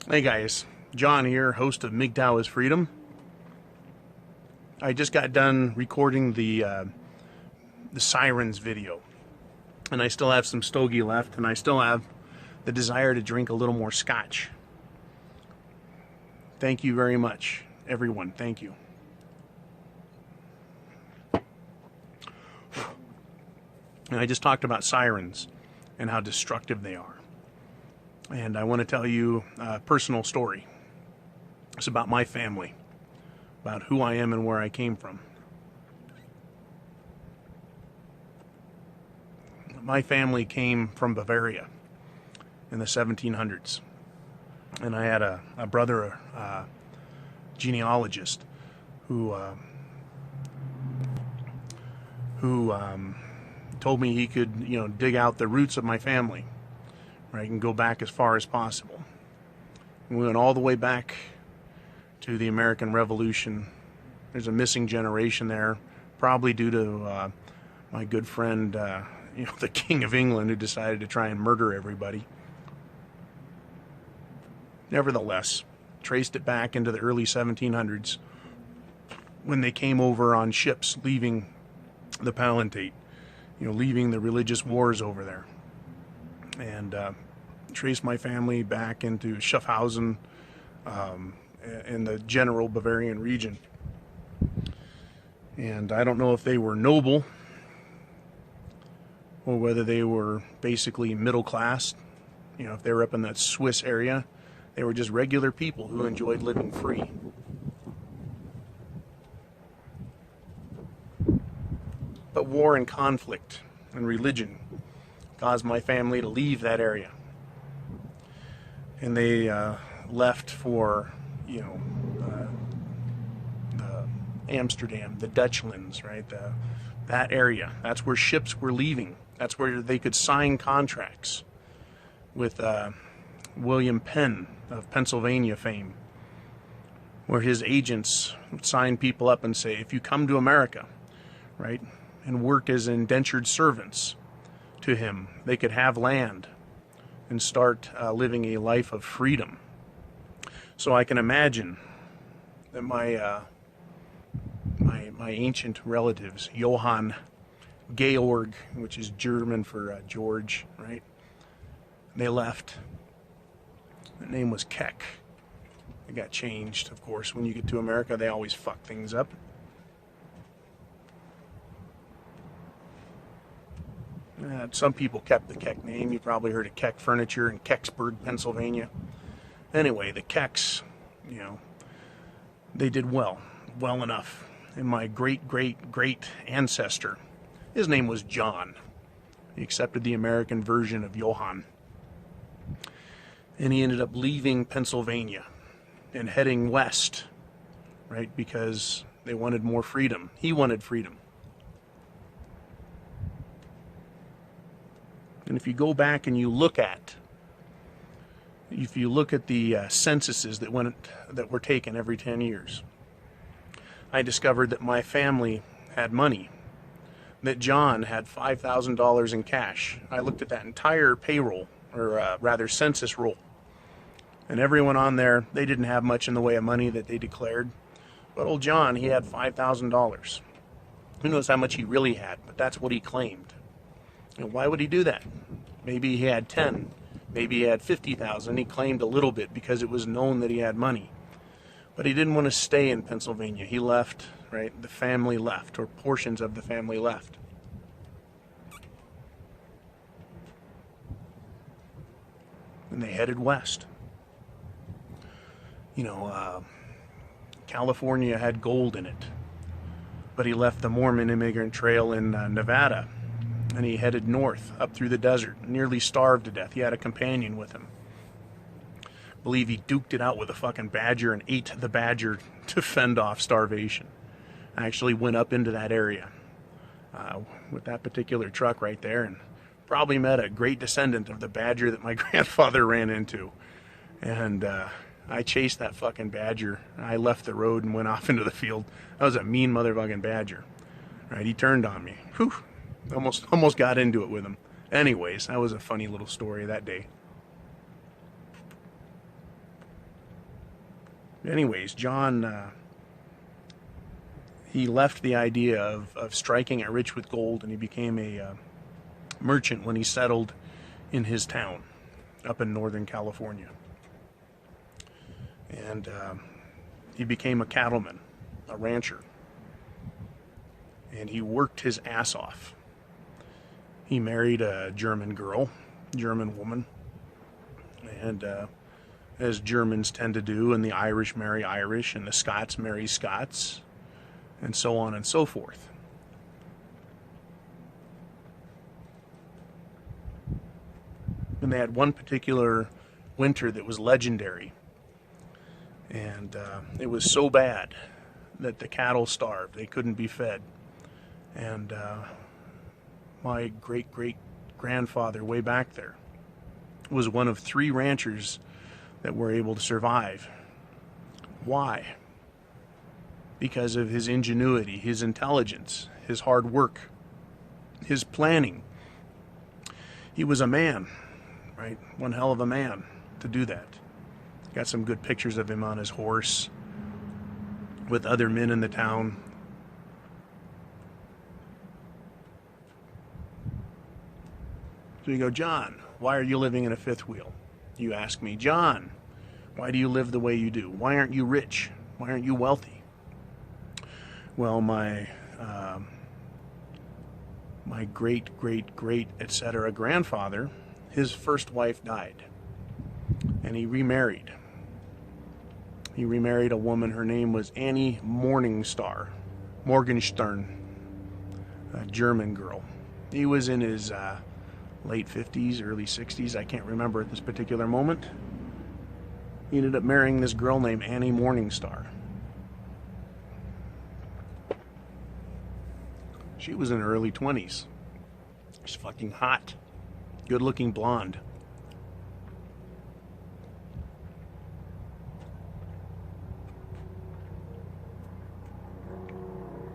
Hey guys, John here, host of Mgtow is Freedom. I just got done recording the sirens video, and I still have some stogie left, and I still have the desire to drink a little more scotch. Thank you very much, everyone. Thank you. And I just talked about sirens and how destructive they are. And I want to tell you a personal story. It's about my family, about who I am and where I came from. My family came from Bavaria in the 1700s. And I had a brother, genealogist, who told me he could, dig out the roots of my family, right, and go back as far as possible. We went all the way back to the American Revolution. There's a missing generation there, probably due to my good friend, the King of England, who decided to try and murder everybody. Nevertheless, traced it back into the early 1700s when they came over on ships leaving the Palatinate, leaving the religious wars over there. And traced my family back into Schaffhausen in the general Bavarian region. And I don't know if they were noble or whether they were basically middle class. If they were up in that Swiss area, they were just regular people who enjoyed living free. But war and conflict and religion caused my family to leave that area. And they left for, Amsterdam, the Dutchlands, right? That area. That's where ships were leaving. That's where they could sign contracts with William Penn of Pennsylvania fame, where his agents would sign people up and say, if you come to America, right, and work as indentured servants to him, they could have land and start living a life of freedom. So I can imagine that my ancient relatives, Johann, Georg, which is German for George, right? They left. The name was Keck. It got changed, of course. When you get to America, they always fuck things up. Some people kept the Keck name. You probably heard of Keck Furniture in Kecksburg, Pennsylvania. Anyway, the Kecks, they did well enough. And my great ancestor, his name was John. He accepted the American version of Johann. And he ended up leaving Pennsylvania and heading west, right, because they wanted more freedom. He wanted freedom. And if you go back and you look at the censuses that were taken every 10 years, I discovered that my family had money, that John had $5,000 in cash. I looked at that entire payroll, or rather census roll, and everyone on there, they didn't have much in the way of money that they declared. But old John, he had $5,000. Who knows how much he really had, but that's what he claimed. And why would he do that? Maybe he had 10, maybe he had 50,000. He claimed a little bit because it was known that he had money. But he didn't want to stay in Pennsylvania. He left, right? The family left, or portions of the family left. And they headed west. California had gold in it. But he left the Mormon immigrant trail in Nevada. And he headed north, up through the desert, nearly starved to death. He had a companion with him. I believe he duked it out with a fucking badger and ate the badger to fend off starvation. I actually went up into that area with that particular truck right there, and probably met a great descendant of the badger that my grandfather ran into. And I chased that fucking badger. I left the road and went off into the field. That was a mean motherfucking badger. Right, he turned on me. Whew. Almost got into it with him. Anyways, that was a funny little story that day. Anyways, John, he left the idea of striking it rich with gold, and he became a merchant when he settled in his town up in Northern California. And he became a cattleman, a rancher. And he worked his ass off. He married a German girl, German woman. And as Germans tend to do, and the Irish marry Irish, and the Scots marry Scots, and so on and so forth. And they had one particular winter that was legendary. And it was so bad that the cattle starved. They couldn't be fed. And my great-great-grandfather way back there was one of 3 ranchers that were able to survive. Why? Because of his ingenuity, his intelligence, his hard work, his planning. He was a man, right? One hell of a man to do that. Got some good pictures of him on his horse with other men in the town. So you go, John, why are you living in a fifth wheel? You ask me, John, why do you live the way you do? Why aren't you rich? Why aren't you wealthy? Well, my great, etc. grandfather, his first wife died, and he remarried. He remarried a woman. Her name was Annie Morgenstern, a German girl. He was in his late 50s, early 60s. I can't remember at this particular moment. He ended up marrying this girl named Annie Morgenstern. She was in her early 20s. She's fucking hot. Good-looking blonde.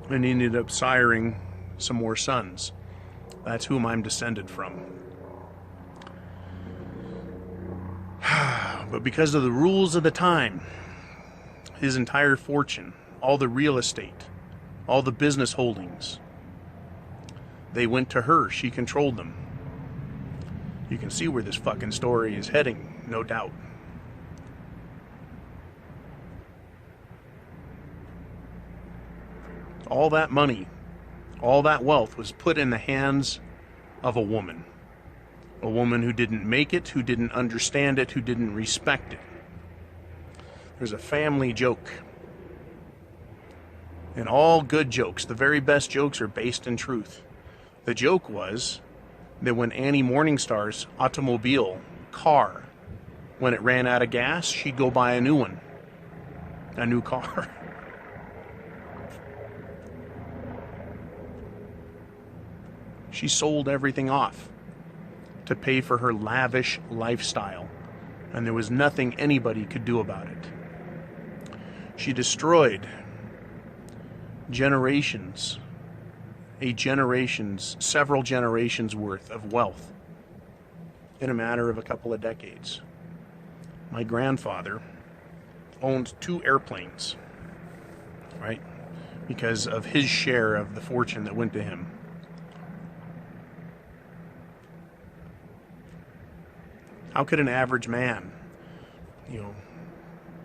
And he ended up siring some more sons. That's whom I'm descended from. But because of the rules of the time, his entire fortune, all the real estate, all the business holdings, they went to her. She controlled them. You can see where this fucking story is heading, no doubt. All that money, all that wealth was put in the hands of a woman. A woman who didn't make it, who didn't understand it, who didn't respect it. There's a family joke. And all good jokes, the very best jokes, are based in truth. The joke was that when Annie Morningstar's automobile, car, when it ran out of gas, she'd go buy a new one. A new car. She sold everything off to pay for her lavish lifestyle, and there was nothing anybody could do about it. She destroyed several generations worth of wealth in a matter of a couple of decades. My grandfather owned 2 airplanes, right? Because of his share of the fortune that went to him. How could an average man,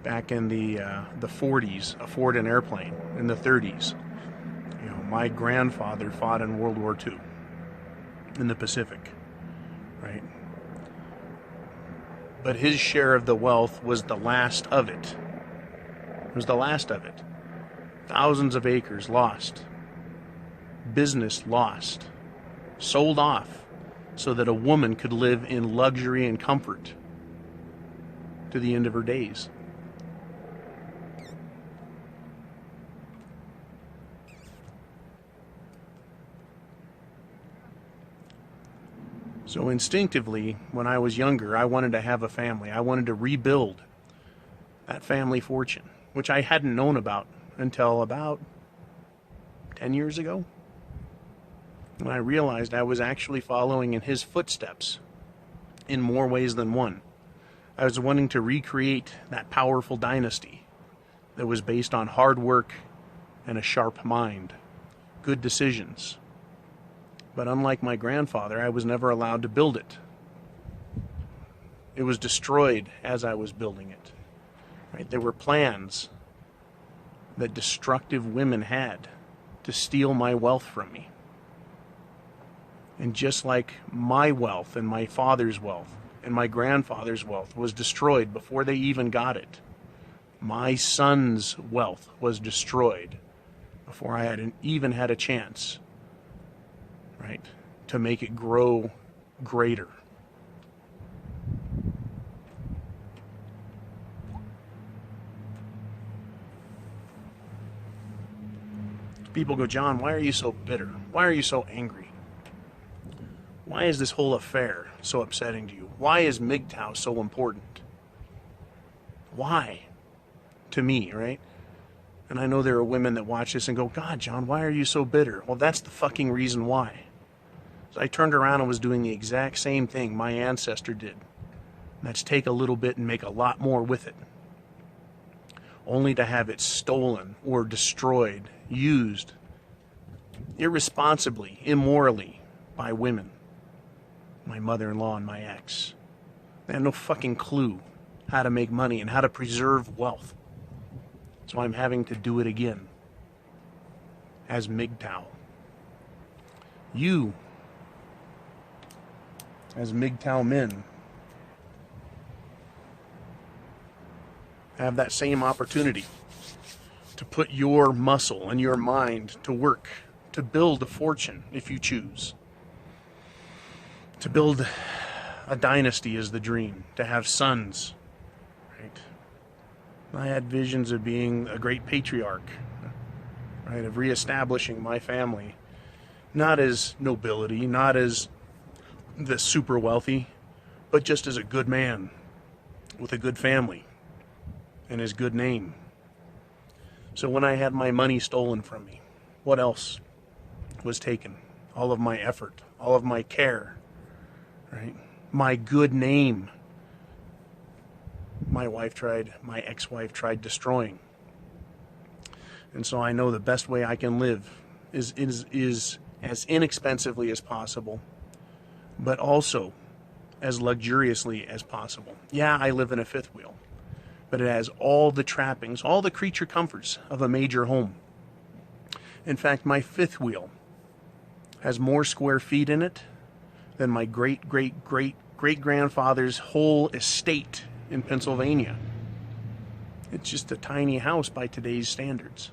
back in the 40s, afford an airplane? In the 30s, my grandfather fought in World War II in the Pacific, right? But his share of the wealth was the last of it. It was the last of it. Thousands of acres lost. Business lost. Sold off so that a woman could live in luxury and comfort to the end of her days. So instinctively, when I was younger, I wanted to have a family. I wanted to rebuild that family fortune, which I hadn't known about until about 10 years ago, when I realized I was actually following in his footsteps in more ways than one. I was wanting to recreate that powerful dynasty that was based on hard work and a sharp mind, good decisions. But unlike my grandfather, I was never allowed to build it. It was destroyed as I was building it. Right? There were plans that destructive women had to steal my wealth from me. And just like my wealth and my father's wealth and my grandfather's wealth was destroyed before they even got it, my son's wealth was destroyed before I even had a chance, right, to make it grow greater. People go, John, why are you so bitter? Why are you so angry? Why is this whole affair so upsetting to you? Why is Mgtow so important? Why? To me, right? And I know there are women that watch this and go, God, John, why are you so bitter? Well, that's the fucking reason why. So I turned around and was doing the exact same thing my ancestor did. That's take a little bit and make a lot more with it. Only to have it stolen or destroyed, used irresponsibly, immorally by women. My mother-in-law and my ex. They had no fucking clue how to make money and how to preserve wealth. So I'm having to do it again as Mgtow. You, as Mgtow men, have that same opportunity to put your muscle and your mind to work, to build a fortune if you choose. To build a dynasty is the dream, to have sons, right? I had visions of being a great patriarch, right, of reestablishing my family, not as nobility, not as the super wealthy, but just as a good man with a good family and his good name. So when I had my money stolen from me, what else was taken? All of my effort, all of my care, right? My good name. My ex-wife tried destroying. And so I know the best way I can live is as inexpensively as possible, but also as luxuriously as possible. Yeah, I live in a fifth wheel, but it has all the trappings, all the creature comforts of a major home. In fact, my fifth wheel has more square feet in it than my great-great-great-great-grandfather's whole estate in Pennsylvania. It's just a tiny house by today's standards.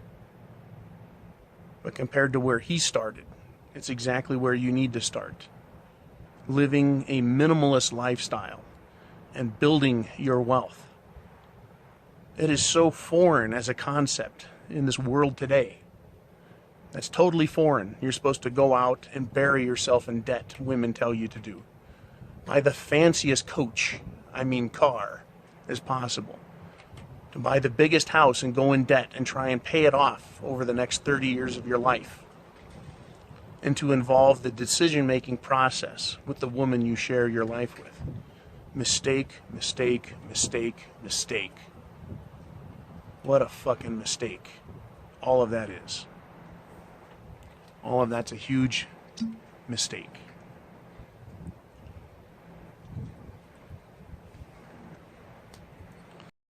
But compared to where he started, it's exactly where you need to start. Living a minimalist lifestyle and building your wealth. It is so foreign as a concept in this world today. That's totally foreign. You're supposed to go out and bury yourself in debt, women tell you to do. Buy the fanciest car as possible. To buy the biggest house and go in debt and try and pay it off over the next 30 years of your life. And to involve the decision-making process with the woman you share your life with. Mistake, mistake, mistake, mistake. What a fucking mistake. All of that is. All of that's a huge mistake.